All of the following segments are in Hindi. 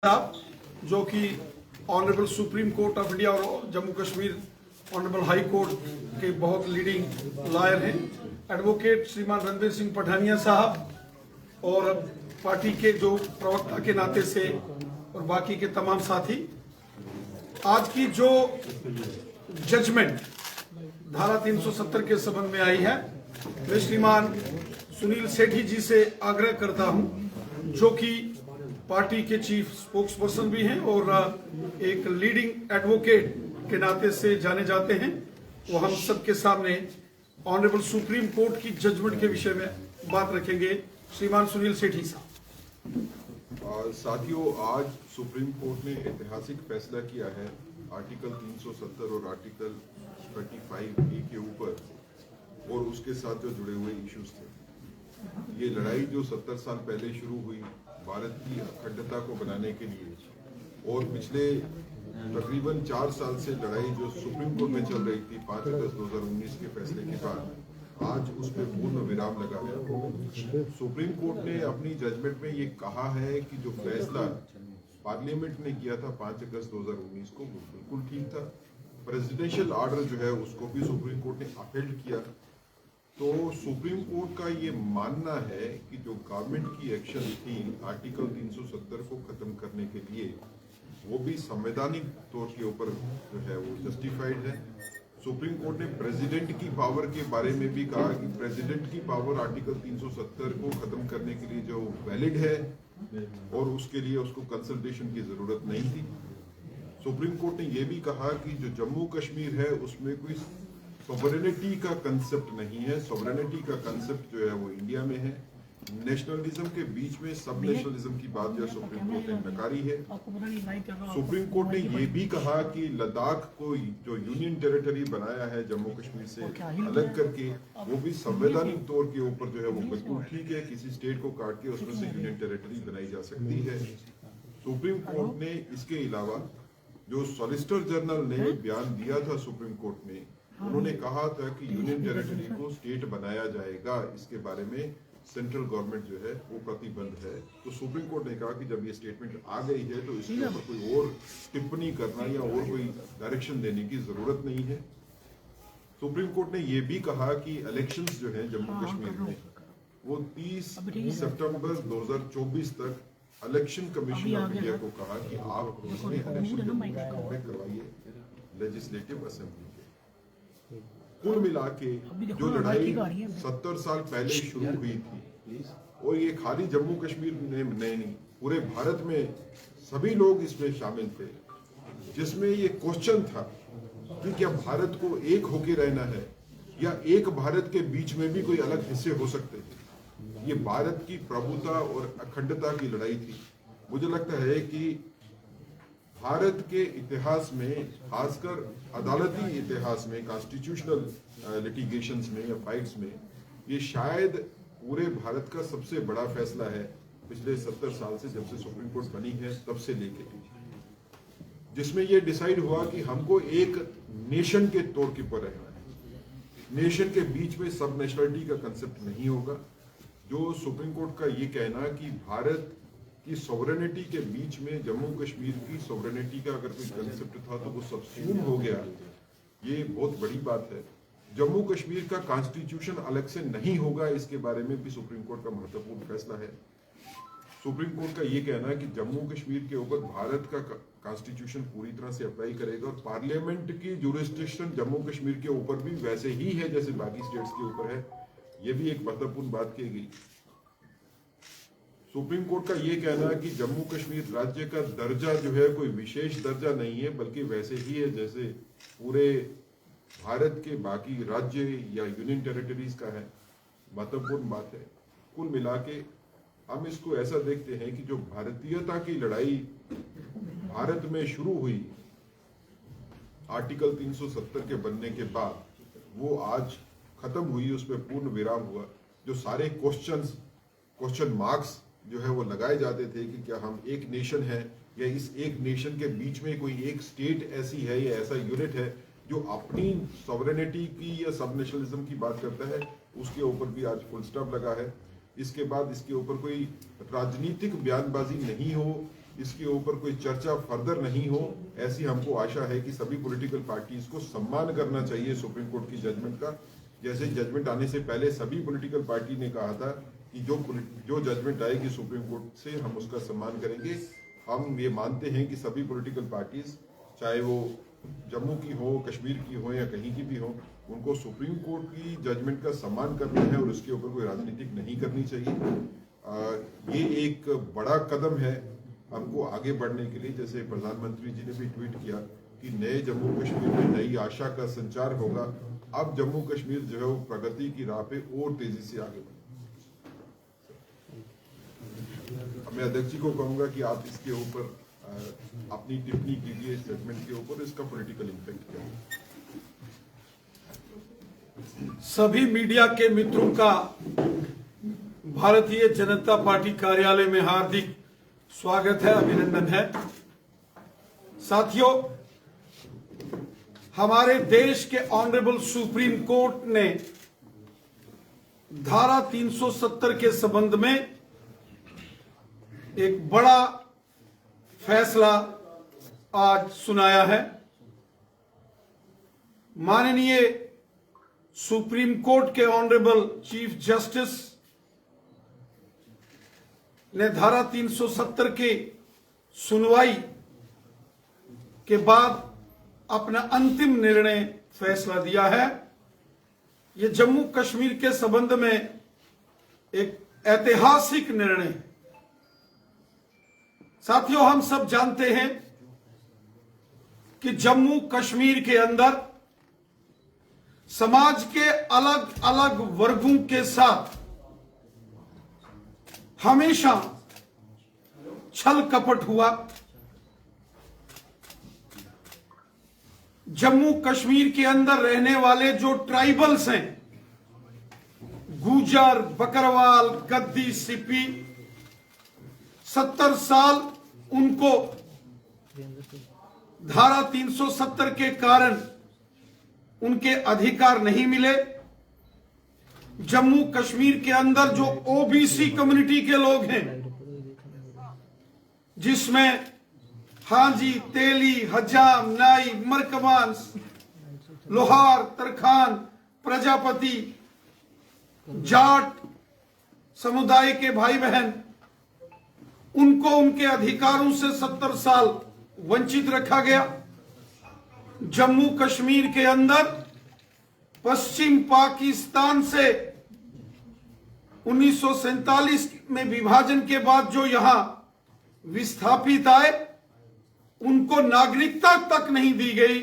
साहब जो कि honourable supreme court of India और Jammu Kashmir honourable high court के बहुत लीडिंग लॉयर हैं, एडवोकेट श्रीमान रणबीर सिंह पठानिया साहब और पार्टी के जो प्रवक्ता के नाते से और बाकी के तमाम साथी। आज की जो जजमेंट धारा 370 के संबंध में आई है, मैं श्रीमान सुनील सेठी जी से आग्रह करता हूं, जो कि पार्टी के चीफ स्पोक्स पर्सन भी हैं और एक लीडिंग एडवोकेट के नाते से जाने जाते हैं, वो हम सबके सामने ऑनरेबल सुप्रीम कोर्ट की जजमेंट के विषय में बात रखेंगे। श्रीमान सुनील सेठी साहब। साथियों, आज सुप्रीम कोर्ट ने ऐतिहासिक फैसला किया है आर्टिकल 370 और आर्टिकल 35A के ऊपर और उसके साथ जो जुड़े हुए इश्यूज थे। ये लड़ाई जो 70 साल पहले शुरू हुई भारत की अखंडता को बनाने के लिए, और पिछले तकरीबन 4 साल से लड़ाई जो सुप्रीम कोर्ट में चल रही थी 5 अगस्त 2019 के फैसले के बाद, आज उस पर पूर्ण विराम लगा है। सुप्रीम कोर्ट ने अपनी जजमेंट में ये कहा है कि जो फैसला पार्लियामेंट ने किया था 5 अगस्त 2019 को, वो बिल्कुल ठीक था। प्रेसिडेंशियल ऑर्डर जो है उसको भी सुप्रीम कोर्ट ने अपील किया। तो सुप्रीम कोर्ट का ये मानना है कि जो गवर्नमेंट की एक्शन थी आर्टिकल 370 को खत्म करने के लिए, वो भी संवैधानिक तौर के ऊपर जो है वो जस्टिफाइड है। सुप्रीम कोर्ट ने प्रेसिडेंट की पावर के बारे में भी कहा कि प्रेसिडेंट की पावर आर्टिकल 370 को खत्म करने के लिए जो वैलिड है और उसके लिए उसको कंसल्टेशन की जरूरत नहीं थी। सुप्रीम कोर्ट ने यह भी कहा कि जो जम्मू कश्मीर है उसमें कोई सॉवरेनिटी का कंसेप्ट नहीं है। सॉवरेनिटी का कंसेप्ट जो है वो इंडिया में है। नेशनलिज्म के बीच में सब नेशनलिज्म की बात जो सुप्रीम कोर्ट ने नकारी है। सुप्रीम कोर्ट ने यह भी कहा कि लद्दाख को जो यूनियन टेरिटरी बनाया है जम्मू कश्मीर से अलग करके, वो भी संवैधानिक तौर के ऊपर जो है वो बिल्कुल ठीक है। किसी स्टेट को काट के उसमें से यूनियन टेरिटरी बनाई जा सकती है। सुप्रीम कोर्ट ने इसके अलावा जो सॉलिसिटर जनरल ने बयान दिया था सुप्रीम कोर्ट में, उन्होंने कहा था कि यूनियन टेरिटरी को स्टेट बनाया जाएगा, इसके बारे में सेंट्रल गवर्नमेंट जो है वो प्रतिबद्ध है। तो सुप्रीम कोर्ट ने कहा कि जब ये स्टेटमेंट आ गई है तो इसके ऊपर कोई और टिप्पणी करना या और कोई डायरेक्शन देने की जरूरत नहीं है। सुप्रीम कोर्ट ने ये भी कहा कि इलेक्शंस जो है जम्मू कश्मीर में वो 30 सितंबर 2024 तक इलेक्शन कमीशन ऑफ इंडिया को कहा कि आप इसमें इलेक्शन करवाइए लेजिस्लेटिव असेंबली के। कुल मिला के जो लड़ाई 70 साल पहले शुरू हुई थी, और ये खाली जम्मू कश्मीर में नहीं, पूरे भारत में सभी लोग इसमें शामिल थे, जिसमें ये क्वेश्चन था कि क्या भारत को एक होके रहना है या एक भारत के बीच में भी कोई अलग हिस्से हो सकते हैं। ये भारत की प्रभुता और अखंडता की लड़ाई थी। मुझे लगता है कि भारत के इतिहास में, खासकर अदालती इतिहास में, कॉन्स्टिट्यूशनल लिटिगेशंस में या फाइट्स में, ये शायद पूरे भारत का सबसे बड़ा फैसला है पिछले 70 साल से, जब से सुप्रीम कोर्ट बनी है तब से लेके, जिसमें ये डिसाइड हुआ कि हमको एक नेशन के तौर के ऊपर रहना है। नेशन के बीच में सब नेशनलिटी का कंसेप्ट नहीं होगा। जो सुप्रीम कोर्ट का ये कहना कि भारत की सॉवरेनिटी के बीच में जम्मू कश्मीर की सॉवरेनिटी का अगर कोई कंसेप्ट था तो वो सबसूम हो गया, ये बहुत बड़ी बात है। जम्मू कश्मीर का कॉन्स्टिट्यूशन अलग से नहीं होगा, इसके बारे में भी सुप्रीम कोर्ट का महत्वपूर्ण फैसला है। सुप्रीम कोर्ट का ये कहना है कि जम्मू कश्मीर के ऊपर भारत का कॉन्स्टिट्यूशन पूरी तरह से अप्लाई करेगा, और पार्लियामेंट की जुरिस्डिक्शन जम्मू कश्मीर के ऊपर भी वैसे ही है जैसे बाकी स्टेट्स के ऊपर है। ये भी एक महत्वपूर्ण बात की गई। सुप्रीम कोर्ट का ये कहना है कि जम्मू कश्मीर राज्य का दर्जा जो है कोई विशेष दर्जा नहीं है, बल्कि वैसे ही है जैसे पूरे भारत के बाकी राज्य या यूनियन टेरिटरीज का है। महत्वपूर्ण बात है। कुल मिला के हम इसको ऐसा देखते हैं कि जो भारतीयता की लड़ाई भारत में शुरू हुई आर्टिकल 370 के बनने के बाद, वो आज खत्म हुई, उस पर पूर्ण विराम हुआ। जो सारे क्वेश्चन मार्क्स जो है वो लगाए जाते थे कि क्या हम एक नेशन है या इस एक नेशन के बीच में कोई एक स्टेट ऐसी है या ऐसा यूनिट है जो अपनी सॉवरेनिटी की या सब नेशनलिज्म की बात करता है, उसके ऊपर भी आज फुल स्टॉप लगा है। इसके बाद इसके ऊपर कोई राजनीतिक बयानबाजी नहीं हो इसके ऊपर कोई चर्चा फर्दर नहीं हो, ऐसी हमको आशा है कि सभी पॉलिटिकल पार्टीज को सम्मान करना चाहिए सुप्रीम कोर्ट की जजमेंट का। जैसे जजमेंट आने से पहले सभी पॉलिटिकल पार्टी ने कहा था कि जो जजमेंट आएगी सुप्रीम कोर्ट से हम उसका सम्मान करेंगे। हम ये मानते हैं कि सभी पॉलिटिकल पार्टीज, चाहे वो जम्मू की हो, कश्मीर की हो या कहीं की भी हो, उनको सुप्रीम कोर्ट की जजमेंट का सम्मान करना है और उसके ऊपर कोई राजनीतिक नहीं करनी चाहिए। ये एक बड़ा कदम है हमको आगे बढ़ने के लिए। जैसे प्रधानमंत्री जी ने भी ट्वीट किया कि नए जम्मू कश्मीर में नई आशा का संचार होगा। अब जम्मू कश्मीर जो है वो प्रगति की राह पे और तेजी से आगे बढ़े। मैं अध्यक्ष जी को कहूंगा कि आप इसके ऊपर अपनी टिप्पणी कीजिए, इस जजमेंट के ऊपर, इसका पॉलिटिकल इम्पैक्ट क्या है। सभी मीडिया के मित्रों का भारतीय जनता पार्टी कार्यालय में हार्दिक स्वागत है, अभिनंदन है। साथियों, हमारे देश के ऑनरेबल सुप्रीम कोर्ट ने धारा 370 के संबंध में एक बड़ा फैसला आज सुनाया है। माननीय सुप्रीम कोर्ट के ऑनरेबल चीफ जस्टिस ने धारा 370 के सुनवाई के बाद अपना अंतिम निर्णय फैसला दिया है। यह जम्मू कश्मीर के संबंध में एक ऐतिहासिक निर्णय है। साथियों, हम सब जानते हैं कि जम्मू कश्मीर के अंदर समाज के अलग अलग वर्गों के साथ हमेशा छल कपट हुआ। जम्मू कश्मीर के अंदर रहने वाले जो ट्राइबल्स हैं, गुजर, बकरवाल, गद्दी, सिपी, 70 साल उनको धारा 370 के कारण उनके अधिकार नहीं मिले। जम्मू कश्मीर के अंदर जो ओबीसी कम्युनिटी के लोग हैं, जिसमें हाजी, तेली, हजाम, नाई, मरकबान, लोहार, तरखान, प्रजापति, जाट समुदाय के भाई बहन, उनको उनके अधिकारों से 70 साल वंचित रखा गया। जम्मू कश्मीर के अंदर पश्चिम पाकिस्तान से 1947 में विभाजन के बाद जो यहां विस्थापित आए, उनको नागरिकता तक नहीं दी गई।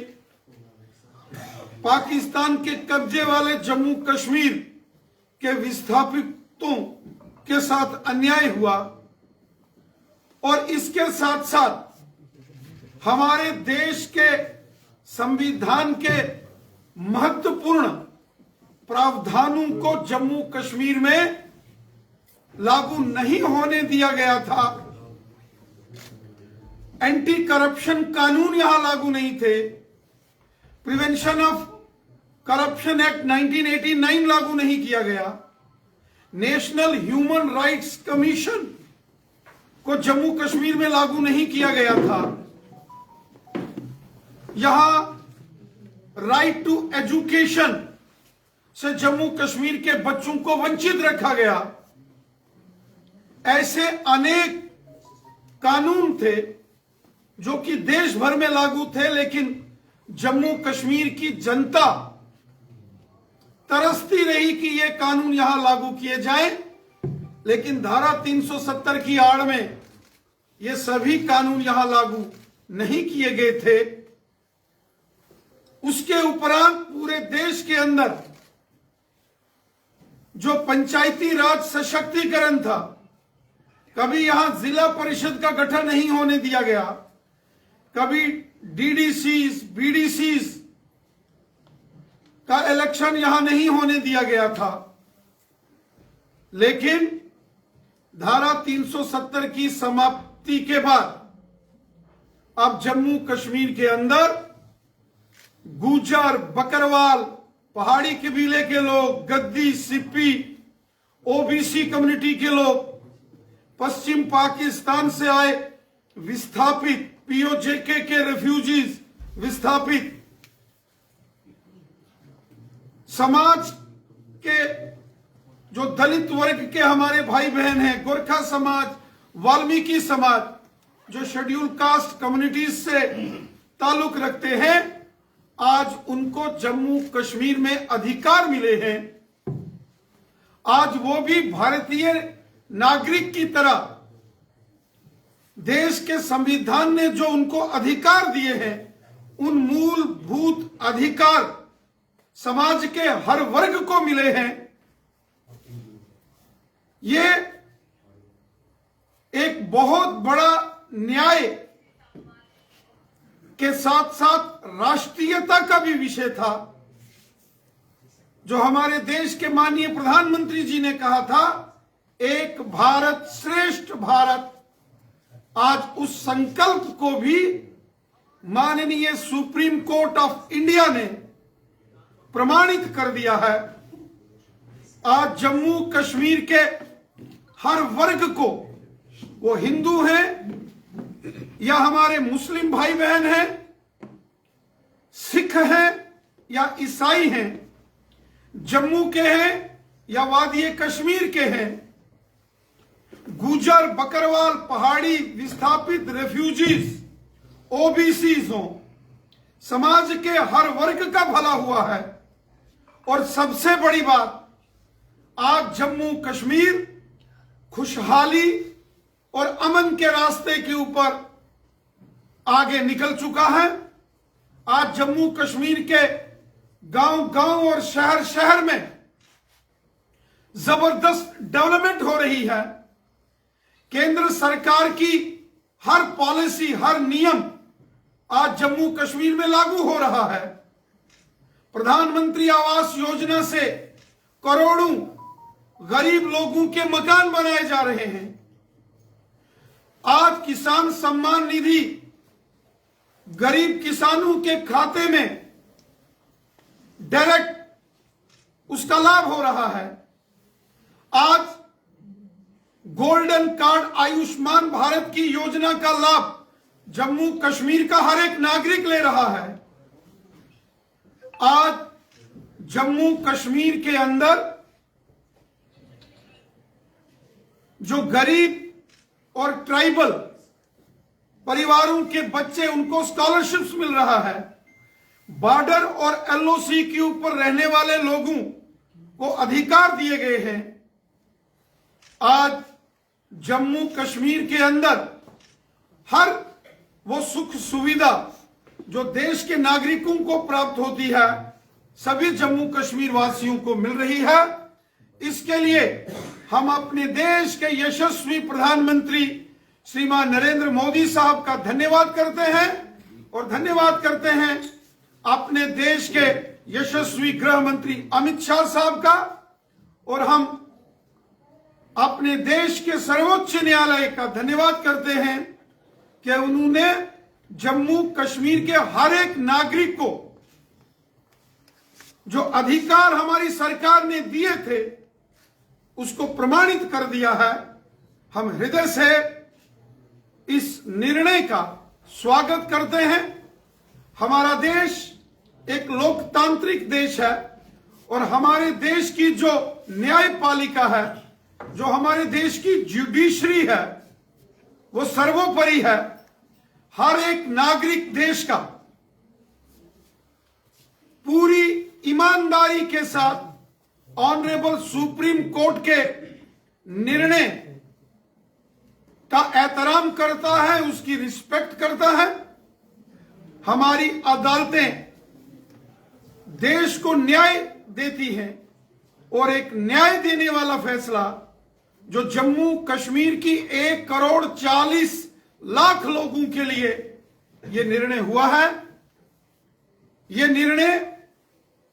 पाकिस्तान के कब्जे वाले जम्मू कश्मीर के विस्थापितों के साथ अन्याय हुआ और इसके साथ साथ हमारे देश के संविधान के महत्वपूर्ण प्रावधानों को जम्मू कश्मीर में लागू नहीं होने दिया गया था। एंटी करप्शन कानून यहां लागू नहीं थे। प्रिवेंशन ऑफ करप्शन एक्ट 1989 लागू नहीं किया गया। नेशनल ह्यूमन राइट्स कमीशन को जम्मू कश्मीर में लागू नहीं किया गया था। यहां राइट टू एजुकेशन से जम्मू कश्मीर के बच्चों को वंचित रखा गया। ऐसे अनेक कानून थे जो कि देश भर में लागू थे, लेकिन जम्मू कश्मीर की जनता तरसती रही कि ये कानून यहां लागू किए जाएं, लेकिन धारा 370 की आड़ में ये सभी कानून यहां लागू नहीं किए गए थे। उसके उपरांत पूरे देश के अंदर जो पंचायती राज सशक्तिकरण था, कभी यहां जिला परिषद का गठन नहीं होने दिया गया, कभी डीडीसीज, बीडीसीज का इलेक्शन यहां नहीं होने दिया गया था। लेकिन धारा 370 की समाप्ति के बाद अब जम्मू कश्मीर के अंदर गुजर, बकरवाल, पहाड़ी कबीले के लोग, गद्दी, सिप्पी, ओबीसी कम्युनिटी के लोग, पश्चिम पाकिस्तान से आए विस्थापित, पीओजेके के रेफ्यूजीज, विस्थापित, समाज के जो दलित वर्ग के हमारे भाई बहन हैं, गोरखा समाज, वाल्मीकि समाज, जो शेड्यूल कास्ट कम्युनिटीज से ताल्लुक रखते हैं, आज उनको जम्मू कश्मीर में अधिकार मिले हैं। आज वो भी भारतीय नागरिक की तरह देश के संविधान ने जो उनको अधिकार दिए हैं, उन मूलभूत अधिकार समाज के हर वर्ग को मिले हैं। ये एक बहुत बड़ा न्याय के साथ साथ राष्ट्रीयता का भी विषय था, जो हमारे देश के माननीय प्रधानमंत्री जी ने कहा था, एक भारत श्रेष्ठ भारत। आज उस संकल्प को भी माननीय सुप्रीम कोर्ट ऑफ इंडिया ने प्रमाणित कर दिया है। आज जम्मू कश्मीर के हर वर्ग को, वो हिंदू हैं या हमारे मुस्लिम भाई बहन हैं, सिख हैं या ईसाई हैं, जम्मू के हैं या वादी कश्मीर के हैं, गुजर, बकरवाल, पहाड़ी, विस्थापित, रेफ्यूजीज, ओबीसीज हों, समाज के हर वर्ग का भला हुआ है। और सबसे बड़ी बात, आज जम्मू कश्मीर खुशहाली और अमन के रास्ते के ऊपर आगे निकल चुका है। आज जम्मू कश्मीर के गांव गांव और शहर शहर में जबरदस्त डेवलपमेंट हो रही है। केंद्र सरकार की हर पॉलिसी, हर नियम आज जम्मू कश्मीर में लागू हो रहा है। प्रधानमंत्री आवास योजना से करोड़ों गरीब लोगों के मकान बनाए जा रहे हैं। आज किसान सम्मान निधि गरीब किसानों के खाते में डायरेक्ट उसका लाभ हो रहा है। आज गोल्डन कार्ड, आयुष्मान भारत की योजना का लाभ जम्मू कश्मीर का हर एक नागरिक ले रहा है। आज जम्मू कश्मीर के अंदर जो गरीब और ट्राइबल परिवारों के बच्चे, उनको स्कॉलरशिप्स मिल रहा है। बॉर्डर और एलओसी के ऊपर रहने वाले लोगों को अधिकार दिए गए हैं। आज जम्मू कश्मीर के अंदर हर वो सुख सुविधा जो देश के नागरिकों को प्राप्त होती है, सभी जम्मू कश्मीर वासियों को मिल रही है। इसके लिए हम अपने देश के यशस्वी प्रधानमंत्री श्रीमान नरेंद्र मोदी साहब का धन्यवाद करते हैं और धन्यवाद करते हैं अपने देश के यशस्वी गृह मंत्री अमित शाह साहब का। और हम अपने देश के सर्वोच्च न्यायालय का धन्यवाद करते हैं कि उन्होंने जम्मू कश्मीर के हर एक नागरिक को जो अधिकार हमारी सरकार ने दिए थे, उसको प्रमाणित कर दिया है। हम हृदय से इस निर्णय का स्वागत करते हैं। हमारा देश एक लोकतांत्रिक देश है और हमारे देश की जो न्यायपालिका है, जो हमारे देश की जुडिशरी है, वो सर्वोपरि है। हर एक नागरिक देश का पूरी ईमानदारी के साथ ऑनरेबल सुप्रीम कोर्ट के निर्णय का एहतराम करता है, उसकी रिस्पेक्ट करता है। हमारी अदालतें देश को न्याय देती हैं और एक न्याय देने वाला फैसला जो जम्मू कश्मीर की 1,40,00,000 लोगों के लिए यह निर्णय हुआ है, यह निर्णय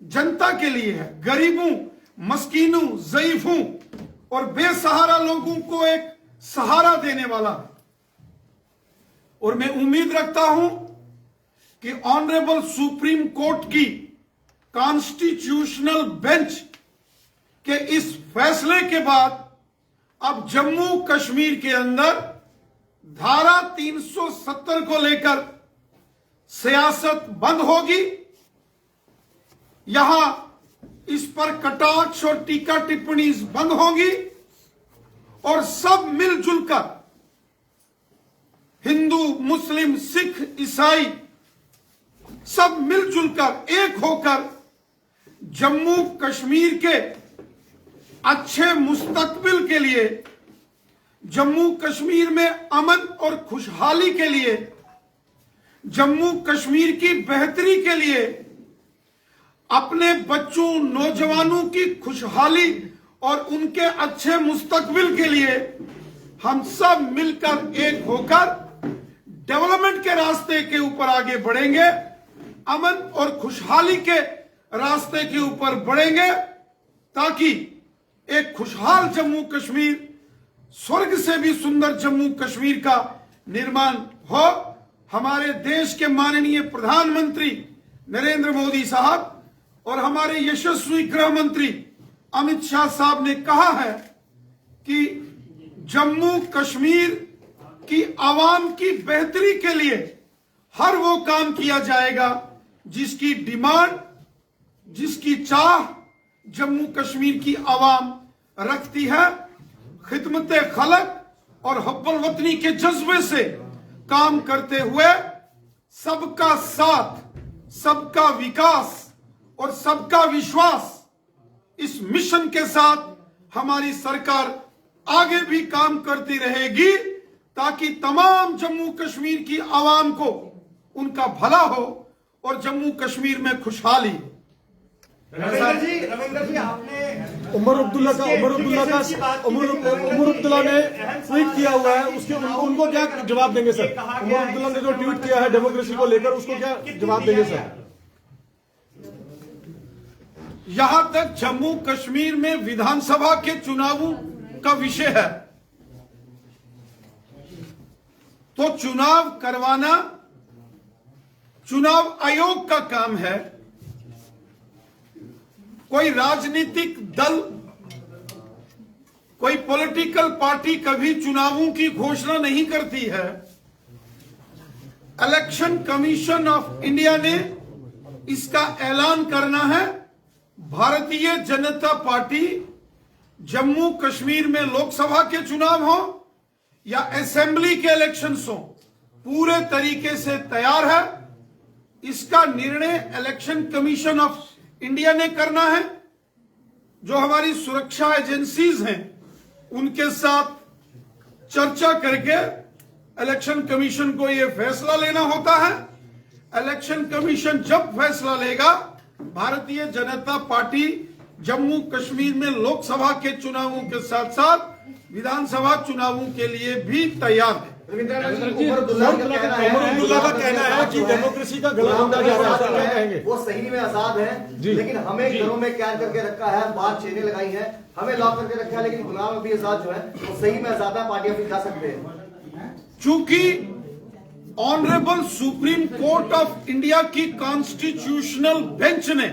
जनता के लिए है। गरीबों, मस्कीनों, ज़ईफों और बेसहारा लोगों को एक सहारा देने वाला है। और मैं उम्मीद रखता हूं कि ऑनरेबल सुप्रीम कोर्ट की कॉन्स्टिट्यूशनल बेंच के इस फैसले के बाद अब जम्मू कश्मीर के अंदर धारा 370 को लेकर सियासत बंद होगी। यहां इस पर कटाक्ष और टीका टिप्पणी बंद होगी और सब मिलजुल कर, हिंदू, मुस्लिम, सिख, ईसाई, सब मिलजुल कर एक होकर जम्मू कश्मीर के अच्छे मुस्तकबिल के लिए, जम्मू कश्मीर में अमन और खुशहाली के लिए, जम्मू कश्मीर की बेहतरी के लिए, अपने बच्चों, नौजवानों की खुशहाली और उनके अच्छे मुस्तकबिल के लिए हम सब मिलकर एक होकर डेवलपमेंट के रास्ते के ऊपर आगे बढ़ेंगे, अमन और खुशहाली के रास्ते के ऊपर बढ़ेंगे, ताकि एक खुशहाल जम्मू कश्मीर, स्वर्ग से भी सुंदर जम्मू कश्मीर का निर्माण हो। हमारे देश के माननीय प्रधानमंत्री नरेंद्र मोदी साहब और हमारे यशस्वी गृह मंत्री अमित शाह साहब ने कहा है कि जम्मू कश्मीर की आवाम की बेहतरी के लिए हर वो काम किया जाएगा जिसकी डिमांड, जिसकी चाह जम्मू कश्मीर की आवाम रखती है। खिदमत खलक और हब्बुल वतनी के जज्बे से काम करते हुए सबका साथ, सबका विकास और सबका विश्वास, इस मिशन के साथ हमारी सरकार आगे भी काम करती रहेगी, ताकि तमाम जम्मू कश्मीर की आवाम को उनका भला हो और जम्मू कश्मीर में खुशहाली हो। रविंद्र जी, आपने उमर अब्दुल्ला ने ट्वीट किया हुआ है, उसके उनको क्या जवाब देंगे सर? उमर अब्दुल्ला ने जो ट्वीट किया है डेमोक्रेसी को लेकर, उसको क्या जवाब देंगे सर? यहां तक जम्मू कश्मीर में विधानसभा के चुनावों का विषय है, तो चुनाव करवाना चुनाव आयोग का काम है। कोई राजनीतिक दल, कोई पॉलिटिकल पार्टी कभी चुनावों की घोषणा नहीं करती है। इलेक्शन कमीशन ऑफ इंडिया ने इसका ऐलान करना है। भारतीय जनता पार्टी जम्मू कश्मीर में लोकसभा के चुनाव हो या असेंबली के इलेक्शंस हो, पूरे तरीके से तैयार है। इसका निर्णय इलेक्शन कमीशन ऑफ इंडिया ने करना है। जो हमारी सुरक्षा एजेंसीज हैं उनके साथ चर्चा करके इलेक्शन कमीशन को यह फैसला लेना होता है। इलेक्शन कमीशन जब फैसला लेगा, भारतीय जनता पार्टी जम्मू कश्मीर में लोकसभा के चुनावों के साथ साथ विधानसभा चुनावों के लिए भी तैयार है। उमर अब्दुल्ला का कहना है कि डेमोक्रेसी का गला घोंटा जा रहा है, क्या कहेंगे? वो सही में आजाद है, लेकिन हमें घरों में कैद करके रखा है, बाहर चेनें लगाई हैं, हमें लॉक करके रखा है, लेकिन गुलाम नबी आजाद जो है वो सही में आजाद है, पार्टियां भी जा सकते हैं। चूंकि honourable supreme court of India की कॉन्स्टिट्यूशनल बेंच ने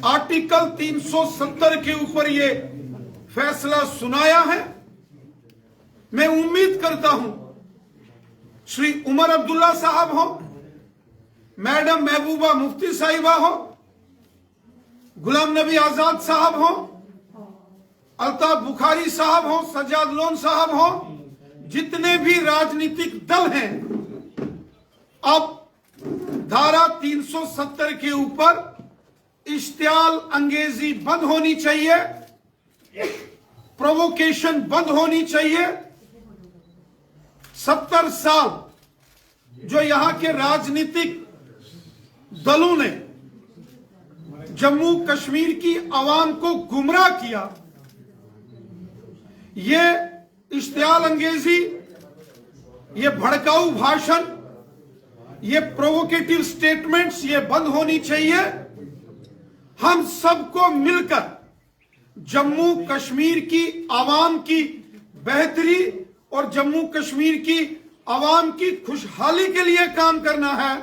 आर्टिकल 370 के ऊपर ये फैसला सुनाया है, मैं उम्मीद करता हूं श्री उमर अब्दुल्ला साहब हो, मैडम महबूबा मुफ्ती साहिबा हो, गुलाम नबी आजाद साहब हो, अल्ताफ बुखारी साहब हो, सज्जाद लोन साहब हो, जितने भी राजनीतिक दल हैं, अब धारा 370 के ऊपर इश्तियाल अंगेजी बंद होनी चाहिए, प्रोवोकेशन बंद होनी चाहिए। 70 साल जो यहां के राजनीतिक दलों ने जम्मू कश्मीर की आवाम को गुमराह किया, ये इश्तियाल अंगेजी, ये भड़काऊ भाषण, ये प्रोवोकेटिव स्टेटमेंट्स, ये बंद होनी चाहिए। हम सबको मिलकर जम्मू कश्मीर की आवाम की बेहतरी और जम्मू कश्मीर की आवाम की खुशहाली के लिए काम करना है,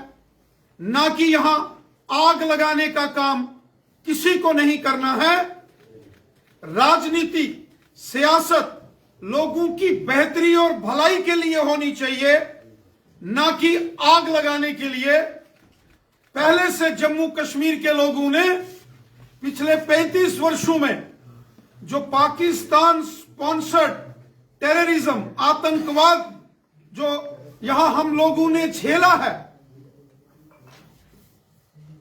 ना कि यहां आग लगाने का काम किसी को नहीं करना है। राजनीति, सियासत लोगों की बेहतरी और भलाई के लिए होनी चाहिए, ना कि आग लगाने के लिए। पहले से जम्मू कश्मीर के लोगों ने पिछले 35 वर्षों में जो पाकिस्तान स्पॉन्सर्ड टेररिज्म, आतंकवाद जो यहां हम लोगों ने झेला है,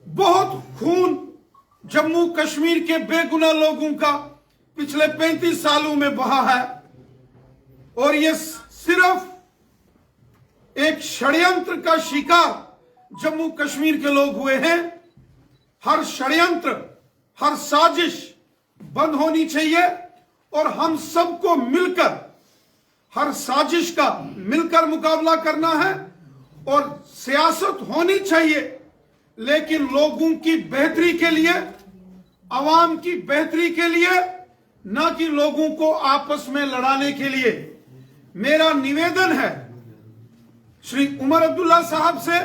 बहुत खून जम्मू कश्मीर के बेगुनाह लोगों का पिछले 35 सालों में बहा है। और ये सिर्फ एक षड्यंत्र का शिकार जम्मू कश्मीर के लोग हुए हैं। हर षड्यंत्र, हर साजिश बंद होनी चाहिए और हम सबको मिलकर हर साजिश का मिलकर मुकाबला करना है। और सियासत होनी चाहिए, लेकिन लोगों की बेहतरी के लिए, आवाम की बेहतरी के लिए, ना कि लोगों को आपस में लड़ाने के लिए। मेरा निवेदन है श्री उमर अब्दुल्ला साहब से,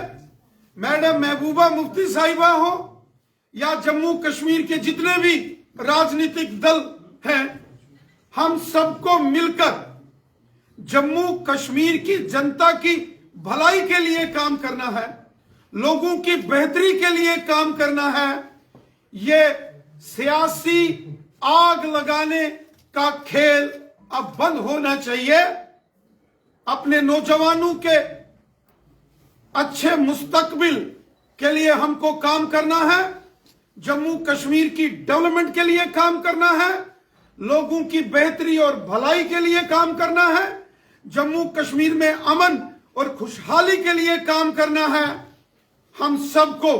मैडम महबूबा मुफ्ती साहिबा हो या जम्मू कश्मीर के जितने भी राजनीतिक दल हैं, हम सबको मिलकर जम्मू कश्मीर की जनता की भलाई के लिए काम करना है, लोगों की बेहतरी के लिए काम करना है। ये सियासी आग लगाने का खेल अब बंद होना चाहिए। अपने नौजवानों के अच्छे मुस्तकबिल के लिए हमको काम करना है, जम्मू कश्मीर की डेवलपमेंट के लिए काम करना है, लोगों की बेहतरी और भलाई के लिए काम करना है, जम्मू कश्मीर में अमन और खुशहाली के लिए काम करना है। हम सबको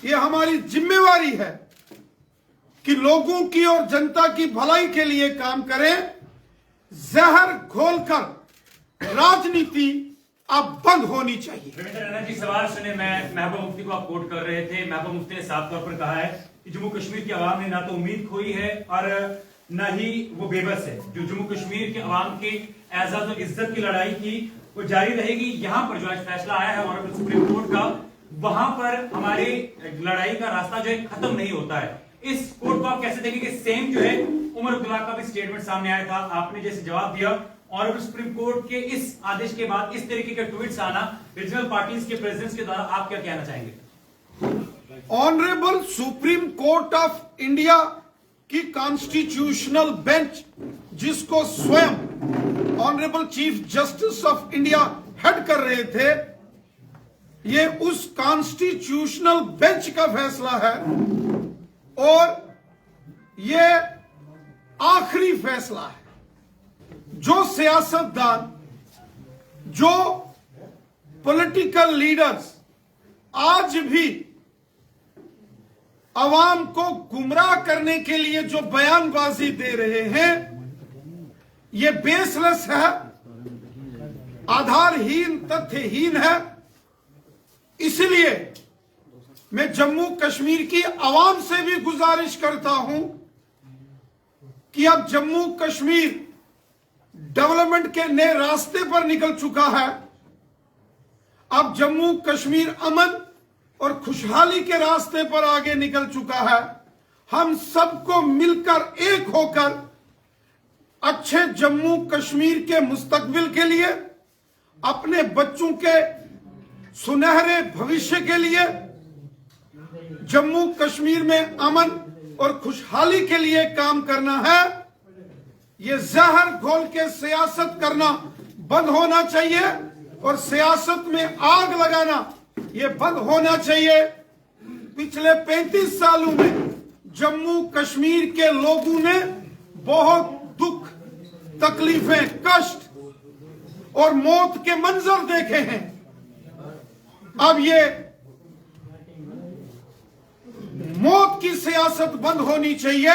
ये हमारी जिम्मेवारी है कि लोगों की और जनता की भलाई के लिए काम करें। जहर घोलकर राजनीति अब बंद होनी चाहिए। रविंद्र रैना जी, सवाल सुने। मैं महबूबा मुफ्ती को आप कोट कर रहे थे। महबूबा मुफ्ती ने साफ तौर पर कहा है कि जम्मू कश्मीर की आवाम ने ना तो उम्मीद खोई है और न ही वो बेबस है। जो जम्मू कश्मीर के अवाम की एजाज और इज्जत की लड़ाई थी वो जारी रहेगी। यहाँ पर जो आज फैसला आया है ऑनरेबल सुप्रीम कोर्ट का, वहां पर हमारी लड़ाई का रास्ता जो है खत्म नहीं होता है। इस कोर्ट को आप कैसे देखेंगे कि सेम जो है उमर अब्दुल्ला का भी स्टेटमेंट सामने आया था, आपने जैसे जवाब दिया, ऑनरेबल सुप्रीम कोर्ट के इस आदेश के बाद इस तरीके के ट्वीट्स आना रीजनल पार्टीज के प्रेसिडेंट्स के द्वारा, आप क्या कहना चाहेंगे? Honourable supreme court of India की कॉन्स्टिट्यूशनल बेंच, जिसको स्वयं honourable chief justice of India head कर रहे थे, ये उस कॉन्स्टिट्यूशनल बेंच का फैसला है और ये आखिरी फैसला है। जो सियासतदान, जो पॉलिटिकल लीडर्स आज भी अवाम को गुमराह करने के लिए जो बयानबाजी दे रहे हैं, ये बेसलेस है, आधारहीन, तथ्यहीन है। इसलिए मैं जम्मू कश्मीर की आवाम से भी गुजारिश करता हूं कि अब जम्मू कश्मीर डेवलपमेंट के नए रास्ते पर निकल चुका है। अब जम्मू कश्मीर अमन और खुशहाली के रास्ते पर आगे निकल चुका है। हम सबको मिलकर एक होकर अच्छे जम्मू कश्मीर के मुस्तकबिल के लिए, अपने बच्चों के सुनहरे भविष्य के लिए, जम्मू कश्मीर में अमन और खुशहाली के लिए काम करना है। ये जहर घोल के सियासत करना बंद होना चाहिए और सियासत में आग लगाना ये बंद होना चाहिए। पिछले 35 सालों में जम्मू कश्मीर के लोगों ने बहुत दुख, तकलीफें, कष्ट और मौत के मंजर देखे हैं। अब ये मौत की सियासत बंद होनी चाहिए,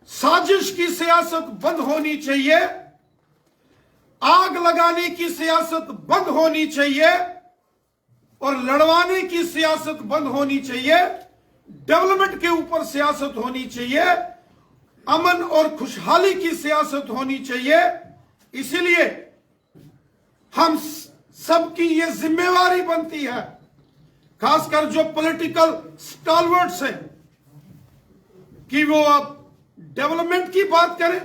साजिश की सियासत बंद होनी चाहिए, आग लगाने की सियासत बंद होनी चाहिए और लड़वाने की सियासत बंद होनी चाहिए। डेवलपमेंट के ऊपर सियासत होनी चाहिए, अमन और खुशहाली की सियासत होनी चाहिए। इसलिए हम सबकी ये जिम्मेवारी बनती है, खासकर जो पॉलिटिकल स्टॉलवर्ड्स हैं, कि वो अब डेवलपमेंट की बात करें,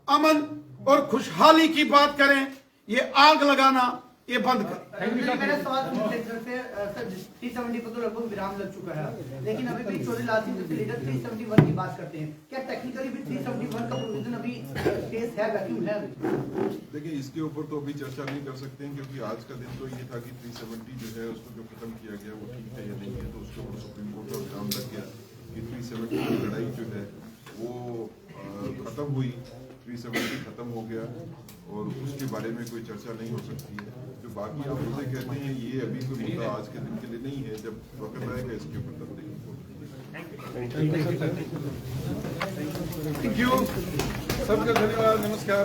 अमन और खुशहाली की बात करें, ये आग लगाना ये बंद करें। मेरा सवाल सर 370 पर तो लगभग विराम लग चुका है, लेकिन अभी भी चौधरी लाल सिंह जैसे लीडर 371 की बात करते हैं। क्या टेक्निकली भी 371 का प्रोविजन अभी केस है, वैक्यूम है? देखिए, इसके ऊपर तो अभी चर्चा नहीं कर सकते हैं, क्योंकि आज का दिन तो ये था कि 370 जो है उसको जो खत्म किया गया वो ठीक है या नहीं है, तो उसके ऊपर सुप्रीम कोर्ट का विराम लग गया कि 370 की लड़ाई जो है वो खत्म हुई, 370 खत्म हो गया और उसके बारे में कोई चर्चा नहीं हो सकती है। जो बाकी आप मुझे कहते हैं ये अभी कोई मुद्दा आज के दिन के लिए नहीं है, जब वक्त आएगा इसके ऊपर तब देखेंगे। थैंक यू सबका धन्यवाद, नमस्कार।